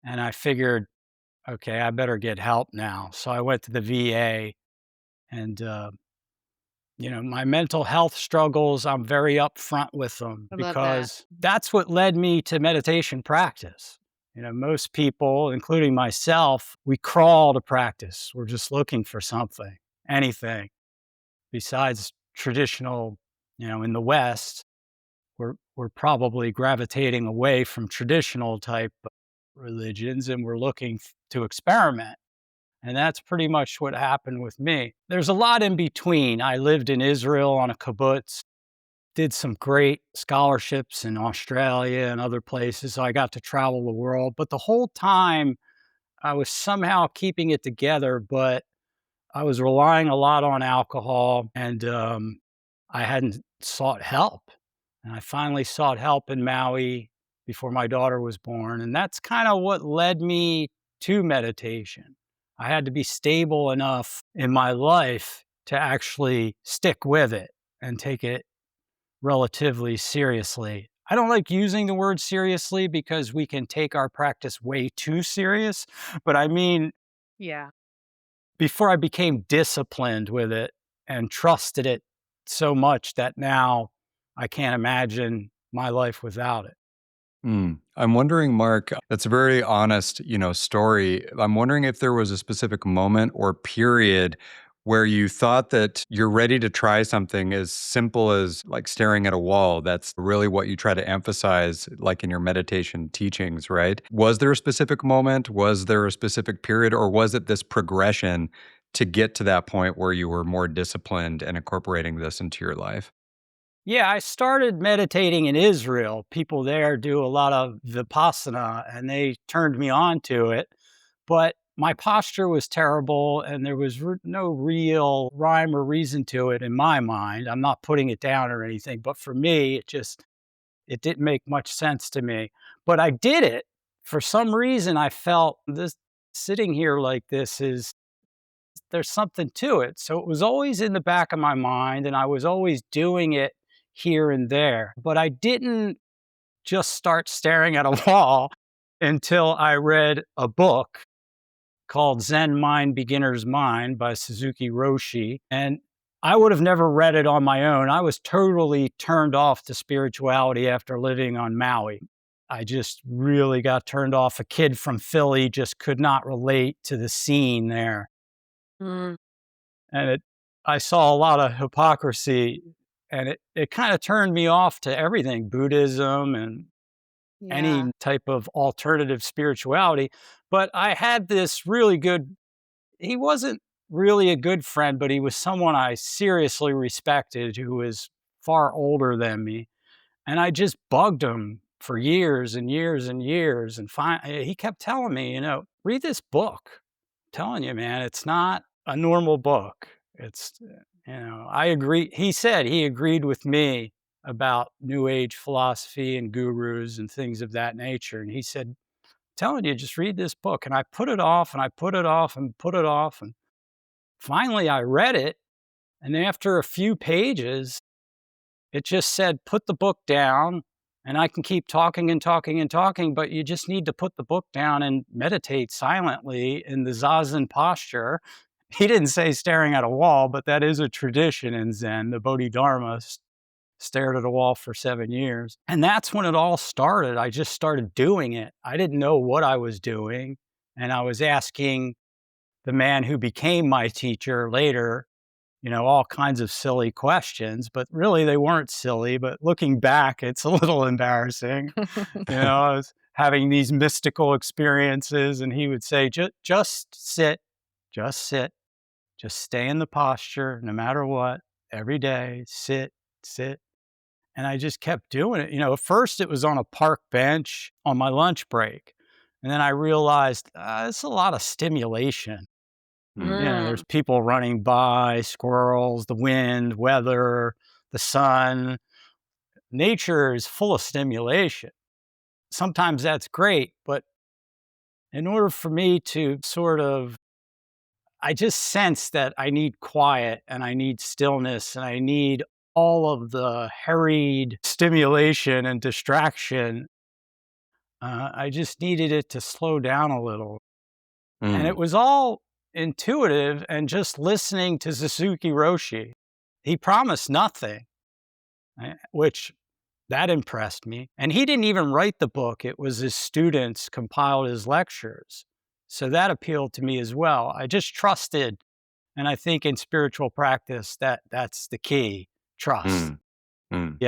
And I figured, okay, I better get help now. So I went to the VA and, my mental health struggles, I'm very upfront with them I love that. because that's what led me to meditation practice. Most people, including myself, we crawl to practice. We're just looking for something, anything besides traditional, in the West, we're probably gravitating away from traditional type religions and we're looking to experiment. And that's pretty much what happened with me. There's a lot in between. I lived in Israel on a kibbutz, did some great scholarships in Australia and other places. So I got to travel the world. But the whole time I was somehow keeping it together, but I was relying a lot on alcohol and I hadn't sought help. And I finally sought help in Maui before my daughter was born. And that's kind of what led me to meditation. I had to be stable enough in my life to actually stick with it and take it relatively seriously. I don't like using the word seriously because we can take our practice way too serious. But I mean, Yeah. before I became disciplined with it and trusted it so much that now I can't imagine my life without it. I'm wondering, Mark, that's a very honest, story. I'm wondering if there was a specific moment or period where you thought that you're ready to try something as simple as like staring at a wall. That's really what you try to emphasize, like in your meditation teachings, right? Was there a specific moment? Was there a specific period? Or was it this progression to get to that point where you were more disciplined and incorporating this into your life? Yeah, I started meditating in Israel. People there do a lot of vipassana and they turned me on to it. But my posture was terrible and there was no real rhyme or reason to it in my mind. I'm not putting it down or anything, but for me, it didn't make much sense to me. But I did it. For some reason, I felt this sitting here like this is there's something to it. So it was always in the back of my mind and I was always doing it here and there. But I didn't just start staring at a wall until I read a book called Zen Mind, Beginner's Mind by Suzuki Roshi. And I would have never read it on my own. I was totally turned off to spirituality after living on Maui. I just really got turned off. A kid from Philly just could not relate to the scene there. Mm, And I saw a lot of hypocrisy and it kind of turned me off to everything, Buddhism and yeah. any type of alternative spirituality. But I had this really good, he wasn't really a good friend, but he was someone I seriously respected who was far older than me. And I just bugged him for years and years and years. And he kept telling me, read this book. I'm telling you, man, it's not a normal book. It's, I agree. He said he agreed with me about New Age philosophy and gurus and things of that nature. And he said, telling you, just read this book. And I put it off and I put it off and put it off. And finally I read it. And after a few pages, it just said, put the book down and I can keep talking and talking and talking, but you just need to put the book down and meditate silently in the zazen posture. He didn't say staring at a wall, but that is a tradition in Zen. The Bodhidharma stared at a wall for 7 years. And that's when it all started. I just started doing it. I didn't know what I was doing. And I was asking the man who became my teacher later, all kinds of silly questions, but really they weren't silly. But looking back, it's a little embarrassing. I was having these mystical experiences, and he would say, just sit, just sit, just stay in the posture no matter what, every day, sit, sit. And I just kept doing it. At first it was on a park bench on my lunch break. And then I realized it's a lot of stimulation. There's Mm, people running by, squirrels, the wind, weather, the sun. Nature is full of stimulation. Sometimes that's great, but in order for me to I just sense that I need quiet and I need stillness and I need all of the harried stimulation and distraction. I just needed it to slow down a little. And it Mm, was all intuitive and just listening to Suzuki Roshi. He promised nothing, which that impressed me. And he didn't even write the book, it was his students compiled his lectures. So that appealed to me as well. I just trusted. And I think in spiritual practice, that's the key, trust. mm, mm. Yeah.